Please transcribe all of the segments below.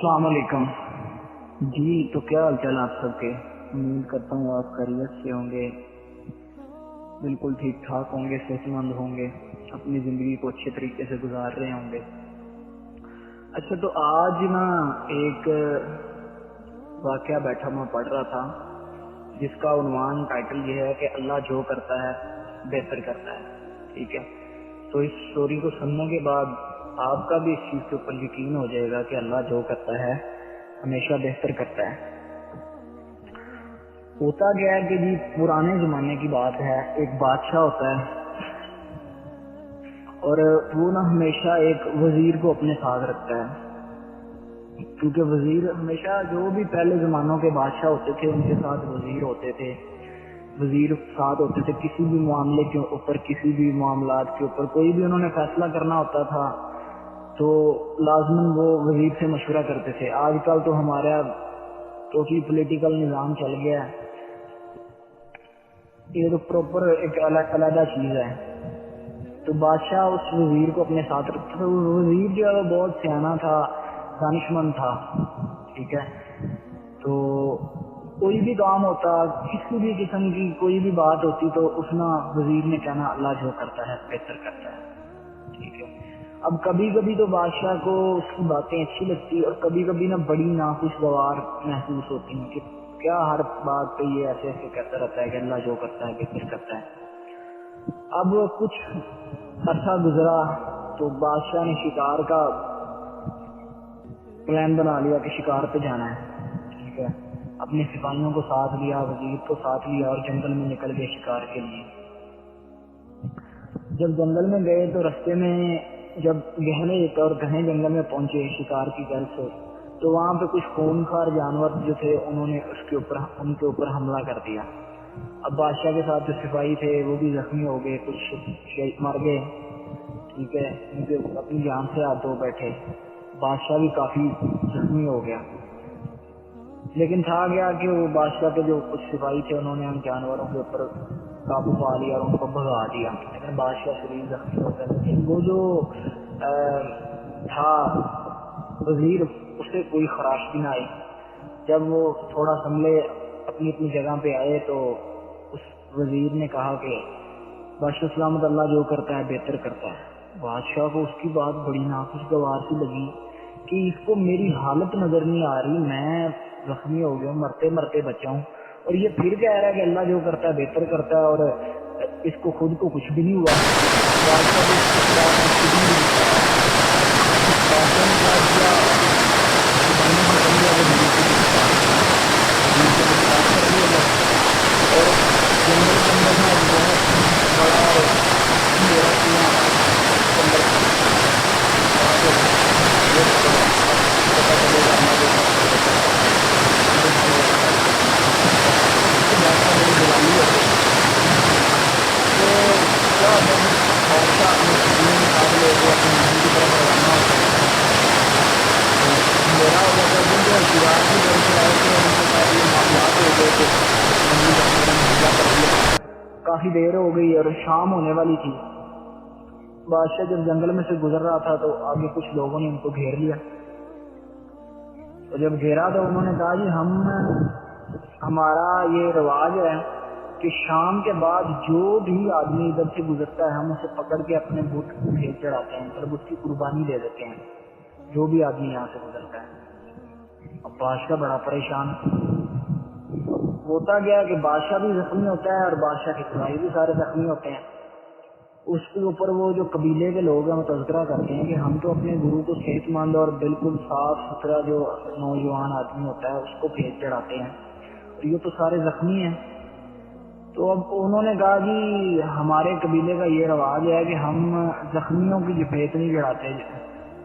السلام علیکم جی، تو کیا حال چال آپ سب کے؟ امید کرتا ہوں آپ خیریت سے ہوں گے، بالکل ٹھیک ٹھاک ہوں گے، صحت مند ہوں گے، اپنی زندگی کو اچھے طریقے سے گزار رہے ہوں گے۔ اچھا، تو آج نا ایک واقعہ بیٹھا میں پڑھ رہا تھا جس کا عنوان ٹائٹل یہ ہے کہ اللہ جو کرتا ہے بہتر کرتا ہے، ٹھیک ہے؟ تو اس اسٹوری کو سننے کے بعد آپ کا بھی اس چیز کے اوپر یقین ہو جائے گا کہ اللہ جو کرتا ہے ہمیشہ بہتر کرتا ہے۔ ہوتا گیا ہے کہ جی پرانے زمانے کی بات ہے، ایک بادشاہ ہوتا ہے اور وہ نا ہمیشہ ایک وزیر کو اپنے ساتھ رکھتا ہے، کیونکہ وزیر ہمیشہ جو بھی پہلے زمانوں کے بادشاہ ہوتے تھے ان کے ساتھ وزیر ہوتے تھے، وزیر ساتھ ہوتے تھے کسی بھی معاملے کے اوپر، کسی بھی معاملات کے اوپر کوئی بھی انہوں نے فیصلہ کرنا ہوتا تھا تو لازماً وہ وزیر سے مشورہ کرتے تھے۔ آج کل تو ہمارا ٹوٹلی پولیٹیکل نظام چل گیا ہے، یہ تو پراپر ایک علیحدہ چیز ہے۔ تو بادشاہ اس وزیر کو اپنے ساتھ رکھتا تھا۔ وہ وزیر جو ہے وہ بہت سیانا تھا، دانشمند تھا، ٹھیک ہے؟ تو کوئی بھی کام ہوتا، کسی بھی قسم کی کوئی بھی بات ہوتی تو اس نا وزیر نے کہنا اللہ جو کرتا ہے بہتر کرتا ہے، ٹھیک ہے؟ اب کبھی کبھی تو بادشاہ کو اس کی باتیں اچھی لگتی اور کبھی کبھی نا بڑی ناخوشگوار محسوس ہوتی ہیں کہ کیا ہر بات پہ یہ ایسے ایسے کہتا رہتا ہے کہ اللہ جو کرتا ہے بہتر کرتا ہے۔ اب کچھ عرصہ گزرا تو بادشاہ نے شکار کا پلان بنا لیا کہ شکار پہ جانا ہے، ٹھیک ہے؟ اپنے سپاہیوں کو ساتھ لیا، وزیر کو ساتھ لیا اور جنگل میں نکل گئے شکار کے لیے۔ جب جنگل میں گئے تو رستے میں جب گہرے اور گھنے جنگل میں پہنچے شکار کی غرض سے، تو وہاں پہ کچھ خونخوار جانور جو تھے انہوں نے ان کے اوپر حملہ کر دیا۔ اب بادشاہ کے ساتھ جو سپاہی تھے وہ بھی زخمی ہو گئے، کچھ مر گئے، ٹھیک ہے؟ ان کے اپنی جان سے ہاتھ دھو بیٹھے، بادشاہ بھی کافی زخمی ہو گیا۔ لیکن تھا گیا کہ وہ بادشاہ کے جو کچھ سپاہی تھے انہوں نے ان جانوروں کے اوپر قابو پا لیا اور ان کو بھگا دیا، لیکن بادشاہ شریر زخمی ہو گیا۔ لیکن وہ جو تھا وزیر، اسے کوئی خراش بھی نہ آئی۔ جب وہ تھوڑا سنبھلے اپنی جگہ پہ آئے تو اس وزیر نے کہا کہ بادشاہ سلامت اللہ جو کرتا ہے بہتر کرتا ہے۔ بادشاہ کو اس کی بات بڑی ناخوشگوار سی لگی کہ اس کو میری حالت نظر نہیں آ رہی، میں زخمی ہو گیا ہوں، مرتے مرتے بچا ہوں، اور یہ پھر کہہ رہا ہے کہ اللہ جو کرتا ہے بہتر کرتا ہے، اور اس کو خود کو کچھ بھی نہیں ہوا۔ بادشاہ کو اس کی بات میں خود نہیں دکھا۔ بادشاہ نے کہا دیا سپاہیوں سے کہہ دیا کہ وزیر کو گرفتار کر لیا جائے۔ اور جنگل کے اندر نا ایک بہت بڑا اور اندھیرا کنواں تھا، اس کے اندر کہا کہ دیکھ کرو، اب پتہ چلے گا اللہ جو کرتا ہے بہتر کرتا ہے، اندر سے رکھتا ہے۔ کیونکہ بادشاہ بڑے دیوالی ہوتے ہیں تو کیا ہوتا ہے کہ بادشاہ اپنے سپاہیوں کے ساتھ لے کے اپنے محل کی طرف روانہ ہوتا ہے تو اندھیرا ہو جاتا ہے، کیونکہ شکار بھی کر کے آئے تھے، ان کے ساتھ یہ معاملات ہو گئے کہ بندی وغیرہ نے حملہ کر دیا، کافی دیر ہو گئی اور شام ہونے والی تھی۔ بادشاہ جب جنگل میں سے گزر رہا تھا تو آگے کچھ لوگوں نے ان کو گھیر لیا، تو جب گھیرا تو انہوں نے کہا جی ہمارا یہ رواج ہے کہ شام کے بعد جو بھی آدمی ادھر سے گزرتا ہے ہم اسے پکڑ کے اپنے بت کو بھیج چڑھاتے ہیں، مطلب اس کی قربانی دے دیتے ہیں جو بھی آدمی یہاں سے گزرتا ہے۔ اب بادشاہ بڑا پریشان ہوتا گیا کہ بادشاہ بھی زخمی ہوتا ہے اور بادشاہ کے سپاہی بھی سارے زخمی ہوتے ہیں۔ اس کے اوپر وہ جو قبیلے کے لوگ ہیں وہ تذکرہ کرتے ہیں کہ ہم تو اپنے گرو کو صحت مند اور بالکل صاف ستھرا جو نوجوان آدمی ہوتا ہے اس کو بھیج چڑھاتے ہیں، اور یہ تو سارے زخمی ہیں۔ تو اب انہوں نے کہا جی ہمارے قبیلے کا یہ رواج ہے کہ ہم زخمیوں کی جفیت نہیں چڑھاتے،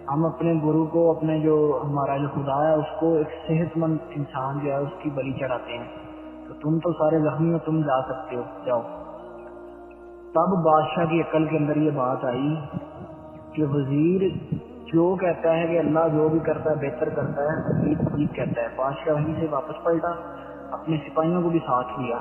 ہم اپنے گرو کو، اپنے جو ہمارا جو خدا ہے اس کو ایک صحت مند انسان جو ہے اس کی بلی چڑھاتے ہیں، تو تم تو سارے زخمی ہو، تم جا سکتے ہو، جاؤ۔ تب بادشاہ کی عقل کے اندر یہ بات آئی کہ وزیر جو کہتا ہے کہ اللہ جو بھی کرتا ہے بہتر کرتا ہے، یہ ٹھیک کہتا ہے۔ بادشاہ وہیں سے واپس پلٹا، اپنے سپاہیوں کو بھی ساتھ لیا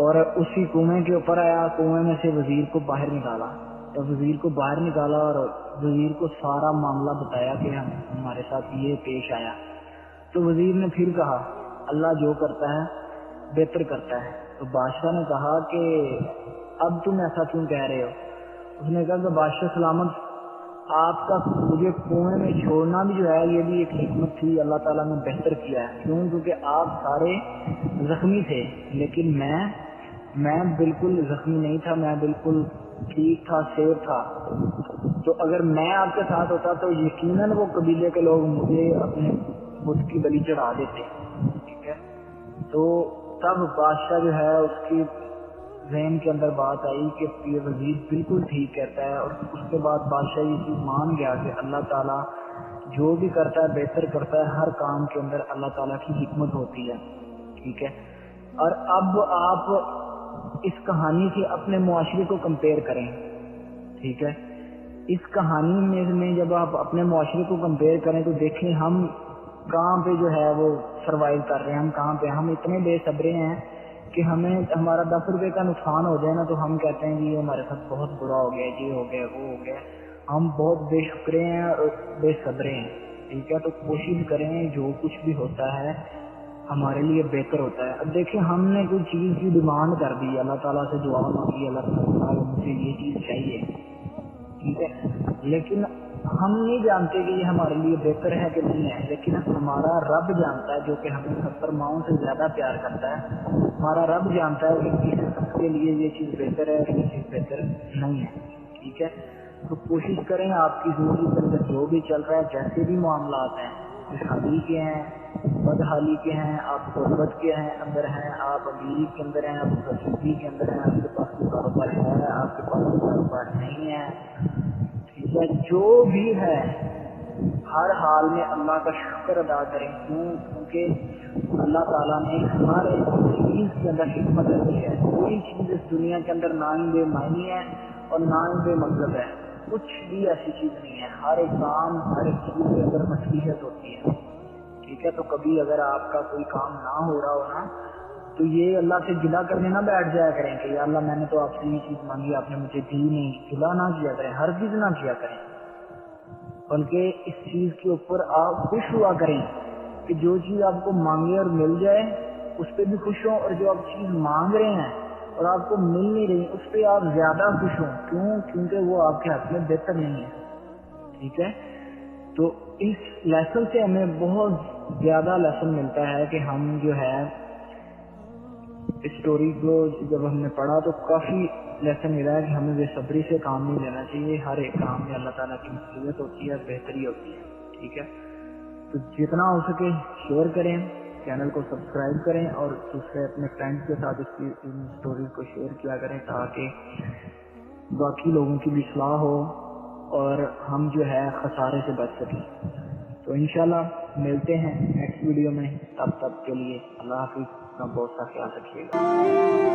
اور اسی کنویں کے اوپر آیا، کنویں میں سے وزیر کو باہر نکالا۔ جب وزیر کو باہر نکالا اور وزیر کو سارا معاملہ بتایا کہ ہمارے ساتھ یہ پیش آیا، تو وزیر نے پھر کہا اللہ جو کرتا ہے بہتر کرتا ہے۔ تو بادشاہ نے کہا کہ اب تم ایسا کیوں کہہ رہے ہو؟ اس نے کہا کہ بادشاہ سلامت، آپ کا مجھے کنویں میں چھوڑنا بھی جو ہے یہ بھی ایک حکمت تھی، اللہ تعالیٰ نے بہتر کیا ہے۔ کیوں؟ کیونکہ آپ سارے زخمی تھے، لیکن میں بالکل زخمی نہیں تھا، میں بالکل ٹھیک تھا، سیف تھا۔ تو اگر میں آپ کے ساتھ ہوتا تو یقیناً وہ قبیلے کے لوگ مجھے اپنے بت کی بلی چڑھا دیتے، ٹھیک ہے۔ تو تب بادشاہ جو ہے اس کی ذہن کے اندر بات آئی کہ یہ وزیر بالکل ٹھیک کہتا ہے، اور اس کے بعد بادشاہ یہ چیز مان گیا کہ اللہ تعالیٰ جو بھی کرتا ہے بہتر کرتا ہے، ہر کام کے اندر اللہ تعالیٰ کی حکمت ہوتی ہے، ٹھیک ہے۔ اور اب آپ اس کہانی سے اپنے معاشرے کو کمپیئر کریں، ٹھیک ہے۔ اس کہانی میں جب آپ اپنے معاشرے کو کمپیئر کریں تو دیکھیں ہم کہاں پہ جو ہے وہ سروائیو کر رہے ہیں، ہم کہاں پہ، ہم اتنے بے صبرے ہیں کہ ہمارا 10 روپے کا نقصان ہو جائے نا تو ہم کہتے ہیں کہ یہ ہمارے ساتھ بہت برا ہو گیا، یہ ہو گیا، وہ ہو گیا۔ ہم بہت بے شکرے ہیں اور بے صبرے ہیں، ٹھیک ہے۔ تو کوشش کریں جو کچھ بھی ہوتا ہے ہمارے لیے بہتر ہوتا ہے۔ اب دیکھیں ہم نے کوئی چیز کی ڈیمانڈ کر دی، اللہ تعالیٰ سے دعا مانگی، اللہ تعالیٰ مجھے یہ چیز چاہیے، ٹھیک ہے، لیکن ہم نہیں جانتے کہ یہ ہمارے لیے بہتر ہے کہ نہیں ہے، لیکن ہمارا رب جانتا ہے جو کہ ہمیں 70 ماؤں سے زیادہ پیار کرتا ہے۔ ہمارا رب جانتا ہے کہ کس کے لیے یہ چیز بہتر ہے اور یہ چیز بہتر نہیں ہے، ٹھیک ہے۔ تو کوشش کریں آپ کی زندگی کے اندر جو بھی چل رہا ہے، جیسے بھی معاملات ہیں، خوشحالی کے ہیں، بدحالی کے ہیں، آپ غربت کے اندر ہیں، آپ امیری کے اندر ہیں، آپ غریبی کے اندر ہیں، آپ کے پاس کوئی کاروبار ہے، آپ کے پاس کوئی کاروبار نہیں ہے، ٹھیک ہے، جو بھی ہے ہر حال میں اللہ کا شکر ادا کریں۔ کیونکہ اللہ تعالیٰ نے ہر ایک چیز کے اندر حکمت رکھی ہے۔ کوئی چیز اس دنیا کے اندر نہ ہی بے معنی ہے اور نہ ہی بے مطلب ہے، کچھ بھی ایسی چیز نہیں ہے۔ ہر ایک کام، ہر ایک چیز کے اندر مصلحت ہوتی ہے، ٹھیک ہے۔ تو کبھی اگر آپ کا کوئی کام نہ ہو رہا ہو نا تو یہ اللہ سے گلہ کرنے نہ بیٹھ جایا کریں کہ یا اللہ میں نے تو آپ سے یہ چیز مانگی، آپ نے مجھے دی نہیں، گلہ نہ کیا کریں، ہرگز نہ کیا کریں، بلکہ اس چیز کے اوپر آپ خوش ہوا کریں کہ جو چیز آپ کو مانگے اور مل جائے اس پہ بھی خوش ہوں، اور جو آپ چیز مانگ رہے ہیں اور آپ کو مل نہیں رہی اس پہ آپ زیادہ خوش ہوں۔ کیوں؟ کیونکہ وہ آپ کے حق میں بہتر نہیں ہے، ٹھیک ہے۔ تو اس لیسن سے ہمیں بہت زیادہ لیسن ملتا ہے کہ ہم جو ہے اسٹوری کو جب ہم نے پڑھا تو کافی لیسن ملا ہے کہ ہمیں بے صبری سے کام نہیں لینا چاہیے۔ ہر ایک کام میں اللہ تعالیٰ کی مصیبت ہوتی ہے، بہتری ہوتی ہے، ٹھیک ہے۔ تو جتنا ہو سکے شیئر کریں، چینل کو سبسکرائب کریں اور دوسرے اپنے فرینڈس کے ساتھ اس کی اسٹوریز کو شیئر کیا کریں تاکہ باقی لوگوں کی بھی اصلاح ہو اور ہم جو ہے خسارے سے بچ سکیں۔ تو انشاءاللہ ملتے ہیں نیکسٹ ویڈیو میں، تب کے لیے اللہ حافظ، اپنا بہت سا خیال رکھیے گا۔